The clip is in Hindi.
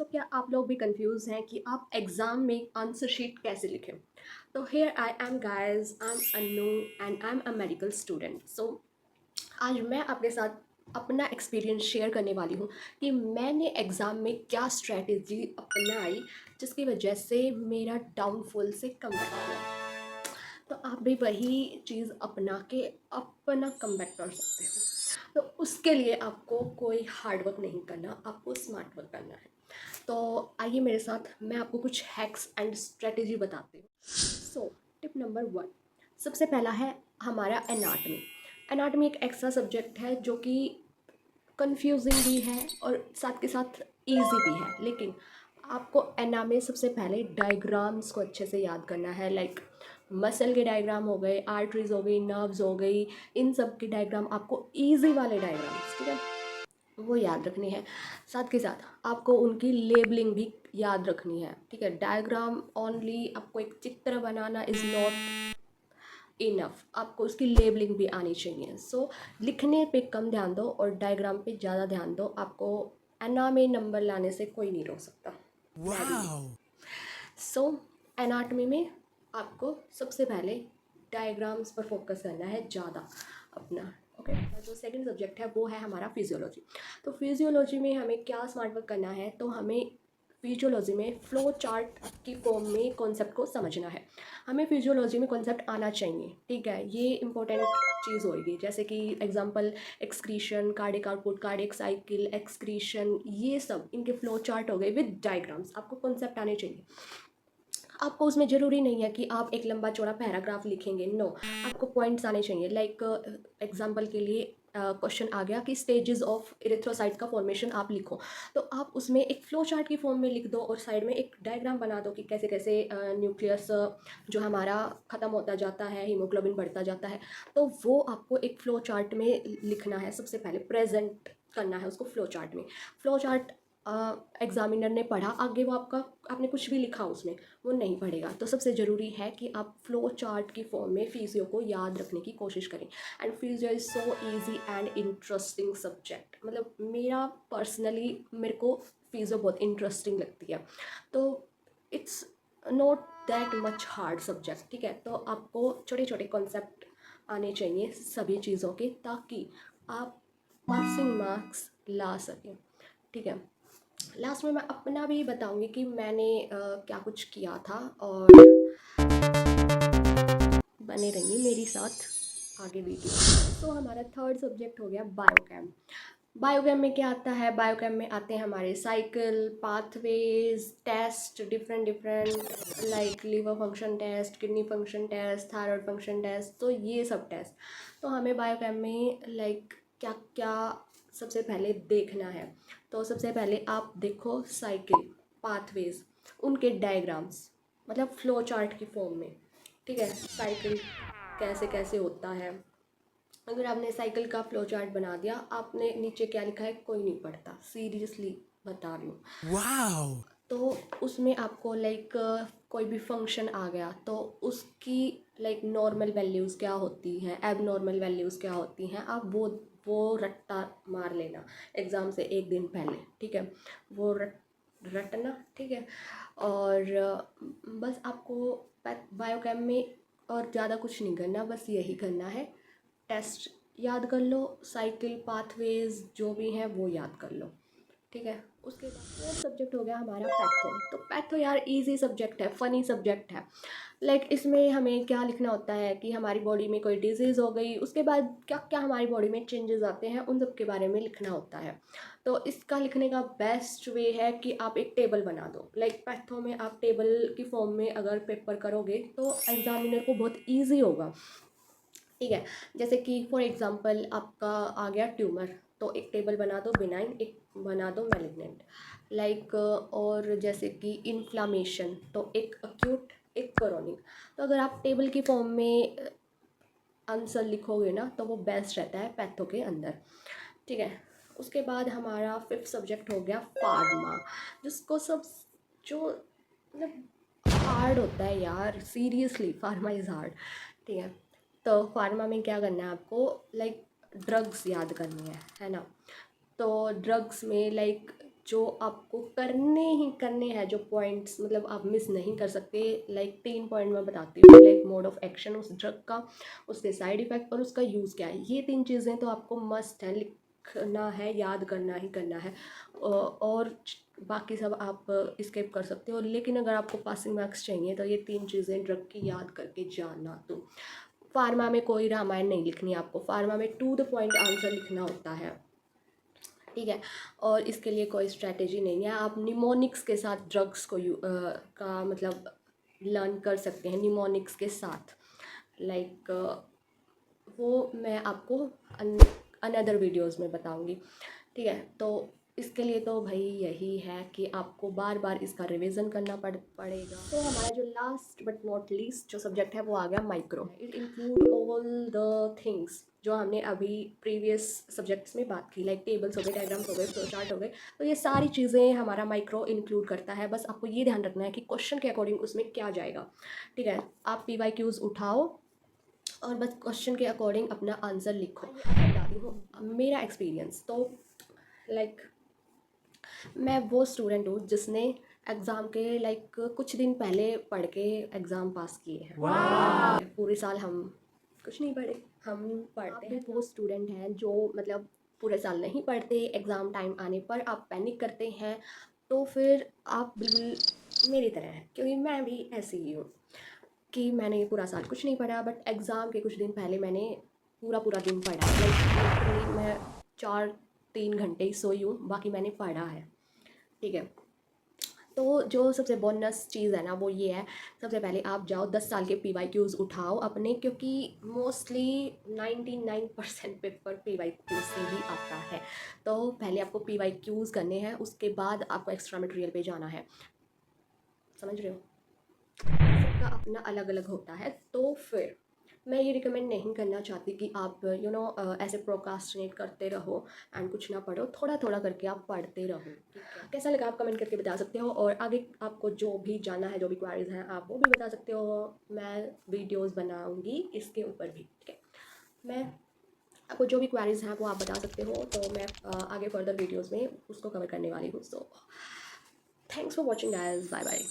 सो क्या आप लोग भी कंफ्यूज हैं कि आप एग्ज़ाम में आंसर शीट कैसे लिखें? तो here I am guys, I am Anu and I am a medical student. So आज मैं आपके साथ अपना एक्सपीरियंस शेयर करने वाली हूँ कि मैंने एग्ज़ाम में क्या स्ट्रैटेजी अपनाई जिसकी वजह से मेरा डाउनफॉल से कम हुआ। तो आप भी वही चीज़ अपना के अपना कमबैक कर सकते हो। तो उसके लिए आपको कोई हार्ड वर्क नहीं करना, आपको स्मार्ट वर्क करना है। तो आइए मेरे साथ, मैं आपको कुछ हैक्स एंड स्ट्रेटेजी बताती हूँ। सो टिप नंबर 1, सबसे पहला है हमारा एनाटमी। एनाटमी एक ऐसा सब्जेक्ट है जो कि कंफ्यूजिंग भी है और साथ के साथ इजी भी है, लेकिन आपको एना में सबसे पहले डायग्राम्स को अच्छे से याद करना है। लाइक मसल के डायग्राम हो गए, आर्टरीज हो गई, नर्व्स हो गई, इन सब के डायग्राम आपको इजी वाले डायग्राम्स, ठीक है, वो याद रखनी है। साथ के साथ आपको उनकी लेबलिंग भी याद रखनी है, ठीक है। डायग्राम ओनली आपको एक चित्र बनाना इज़ नॉट इनफ, आपको उसकी लेबलिंग भी आनी चाहिए। सो लिखने पे कम ध्यान दो और डायग्राम पे ज़्यादा ध्यान दो। आपको एना में नंबर लाने से कोई नहीं रोक सकता, मैं भी नहीं। सो एनाटमी में आपको सबसे पहले डायग्राम्स पर फोकस करना है ज़्यादा अपना। ओके, जो सेकंड सब्जेक्ट है वो है हमारा फिजियोलॉजी। तो फिजियोलॉजी में हमें क्या स्मार्ट वर्क करना है, तो हमें फिजियोलॉजी में फ्लो चार्ट की फॉर्म में कॉन्सेप्ट को समझना है। हमें फिजियोलॉजी में कॉन्सेप्ट आना चाहिए, ठीक है, ये इंपॉर्टेंट चीज़ होगी। जैसे कि example excretion, cardiac output, cardiac cycle, excretion, ये सब इनके फ्लो चार्ट हो गए विद डायग्राम्स। आपको कॉन्सेप्ट आने चाहिए। आपको उसमें ज़रूरी नहीं है कि आप एक लंबा चौड़ा पैराग्राफ लिखेंगे, नो, आपको पॉइंट्स आने चाहिए। लाइक एग्जांपल के लिए क्वेश्चन आ गया कि स्टेजेस ऑफ इरिथ्रोसाइट का फॉर्मेशन आप लिखो, तो आप उसमें एक फ्लो चार्ट की फॉर्म में लिख दो और साइड में एक डायग्राम बना दो कि कैसे कैसे न्यूक्लियस जो हमारा ख़त्म होता जाता है, हीमोग्लोबिन बढ़ता जाता है। तो वो आपको एक फ़्लो चार्ट में लिखना है, सबसे पहले प्रेजेंट करना है उसको फ़्लो चार्ट में। फ़्लो चार्ट एग्जामिनर ने पढ़ा, आगे वो आपका आपने कुछ भी लिखा उसमें वो नहीं पढ़ेगा। तो सबसे ज़रूरी है कि आप फ्लो चार्ट की फॉर्म में फिजियो को याद रखने की कोशिश करें। And physio is so easy and interesting subject. मतलब मेरा पर्सनली, मेरे को फिजियो बहुत इंटरेस्टिंग लगती है। तो it's not that much hard subject, ठीक है। तो आपको छोटे छोटे कॉन्सेप्ट आने चाहिए सभी चीज़ों के, ताकि आप पासिंग मार्क्स ला सकें, ठीक है। लास्ट में मैं अपना भी बताऊंगी कि मैंने क्या कुछ किया था, और बने रहिए मेरी साथ आगे वीडियो। तो हमारा थर्ड सब्जेक्ट हो गया बायोकेम। बायोकेम में क्या आता है? बायोकेम में आते हैं हमारे cycle, pathways, test, different different, like liver function test, kidney function test, thyroid function test, तो ये सब टेस्ट। तो हमें बायोकेम में लाइक क्या क्या सबसे पहले देखना है। तो सबसे पहले आप देखो साइकिल, पाथवेज, उनके डायग्राम्स, मतलब फ्लो चार्ट की फॉर्म में, ठीक है। साइकिल कैसे कैसे होता है, अगर आपने साइकिल का फ्लो चार्ट बना दिया, आपने नीचे क्या लिखा है कोई नहीं पढ़ता, सीरियसली बता रही हूँ। वाओ। तो उसमें आपको लाइक कोई भी फंक्शन आ गया तो उसकी लाइक नॉर्मल वैल्यूज़ क्या होती हैं, एब नॉर्मल वैल्यूज़ क्या होती हैं, आप वो रट्टा मार लेना एग्ज़ाम से एक दिन पहले, ठीक है। वो रटना, ठीक है। और बस आपको बायोकेम में और ज़्यादा कुछ नहीं करना, बस यही करना है। टेस्ट याद कर लो, साइकिल, पाथवेज जो भी हैं वो याद कर लो, ठीक है। उसके बाद फोर्थ सब्जेक्ट हो गया हमारा पैथो। तो पैथो यार इजी सब्जेक्ट है, फ़नी सब्जेक्ट है। लाइक इसमें हमें क्या लिखना होता है कि हमारी बॉडी में कोई डिजीज़ हो गई, उसके बाद क्या क्या हमारी बॉडी में चेंजेस आते हैं, उन सब के बारे में लिखना होता है। तो इसका लिखने का बेस्ट वे है कि आप एक टेबल बना दो। लाइक पैथो में आप टेबल की फॉर्म में अगर पेपर करोगे तो एग्जामिनर को बहुत ईजी होगा, ठीक है। जैसे कि फॉर एग्जांपल आपका आ गया ट्यूमर, तो एक टेबल बना दो बिनाइन, एक बना दो मैलिग्नेंट, लाइक। और जैसे कि इन्फ्लामेशन, तो एक अक्यूट, एक क्रोनिक। तो अगर आप टेबल की फॉर्म में आंसर लिखोगे ना, तो वो बेस्ट रहता है पैथो के अंदर, ठीक है। उसके बाद हमारा फिफ्थ सब्जेक्ट हो गया फार्मा, जिसको सब जो मतलब हार्ड होता है यार, सीरियसली फार्मा इज़ हार्ड, ठीक है। तो फार्मा में क्या करना है आपको, लाइक ड्रग्स याद करनी है ना। तो ड्रग्स में लाइक जो आपको करने ही करने हैं, जो पॉइंट्स मतलब आप मिस नहीं कर सकते। लाइक 3 पॉइंट मैं बताती हूँ, लाइक मोड ऑफ एक्शन उस ड्रग का, उसके साइड इफ़ेक्ट और उसका यूज़ क्या है। ये 3 चीज़ें तो आपको मस्ट है, लिखना है, याद करना ही करना है। और बाकी सब आप स्किप कर सकते हो, लेकिन अगर आपको पासिंग मार्क्स चाहिए तो ये 3 चीज़ें ड्रग की याद करके जाना। तो फार्मा में कोई रामायण नहीं लिखनी है आपको, फार्मा में टू द पॉइंट आंसर लिखना होता है, ठीक है। और इसके लिए कोई स्ट्रैटेजी नहीं है, आप निमोनिक्स के साथ ड्रग्स को का मतलब लर्न कर सकते हैं निमोनिक्स के साथ। लाइक वो मैं आपको अनदर वीडियोस में बताऊंगी, ठीक है। तो इसके लिए तो भाई यही है कि आपको बार बार इसका रिवीजन करना पड़ेगा। तो हमारा जो लास्ट बट नॉट लीस्ट जो सब्जेक्ट है वो आ गया micro. It include all the things जो हमने अभी प्रीवियस सब्जेक्ट्स में बात की, लाइक टेबल्स हो गए, डायग्राम्स हो गए, फ्लो चार्ट हो गए। तो ये सारी चीज़ें हमारा माइक्रो इंक्लूड करता है। बस आपको ये ध्यान रखना है कि क्वेश्चन के अकॉर्डिंग उसमें क्या जाएगा, ठीक है। आप PYQs उठाओ और बस क्वेश्चन के अकॉर्डिंग अपना आंसर लिखो। मैं बताती हूँ मेरा एक्सपीरियंस। तो लाइक मैं वो स्टूडेंट हूँ जिसने एग्ज़ाम के लाइक कुछ दिन पहले पढ़ के एग्ज़ाम पास किए हैं। पूरे साल हम कुछ नहीं पढ़े, हम पढ़ते हैं। वो स्टूडेंट हैं जो मतलब पूरे साल नहीं पढ़ते, एग्ज़ाम टाइम आने पर आप पैनिक करते हैं। तो फिर आप बिल्कुल मेरी तरह हैं, क्योंकि मैं भी ऐसी ही हूँ कि मैंने पूरा साल कुछ नहीं पढ़ा, बट एग्ज़ाम के कुछ दिन पहले मैंने पूरा पूरा दिन पढ़ा। लाइक लिटरली मैं 4-3 घंटे ही सोई हूँ, बाकी मैंने पढ़ा है, ठीक है। तो जो सबसे बोनस चीज़ है ना वो ये है, सबसे पहले आप जाओ 10 साल के PYQs उठाओ अपने, क्योंकि मोस्टली 99% पेपर PYQs से ही आता है। तो पहले आपको PYQs करने हैं, उसके बाद आपको एक्स्ट्रा मटेरियल पे जाना है, समझ रहे हो। सबका अपना अलग अलग होता है। तो फिर मैं ये रिकमेंड नहीं करना चाहती कि आप ऐसे प्रोकास्टिनेट करते रहो एंड कुछ ना पढ़ो, थोड़ा थोड़ा करके आप पढ़ते रहो, ठीक है। कैसा लगा आप कमेंट करके बता सकते हो, और आगे आपको जो भी जानना है, जो भी क्वारीज हैं आप वो भी बता सकते हो। मैं वीडियोस बनाऊंगी इसके ऊपर भी, ठीक है। मैं आपको जो भी क्वारीज हैं वो आप बता सकते हो, तो मैं आगे फर्दर वीडियोज़ में उसको कवर करने वाली हूँ। So thanks for watching guys, bye bye.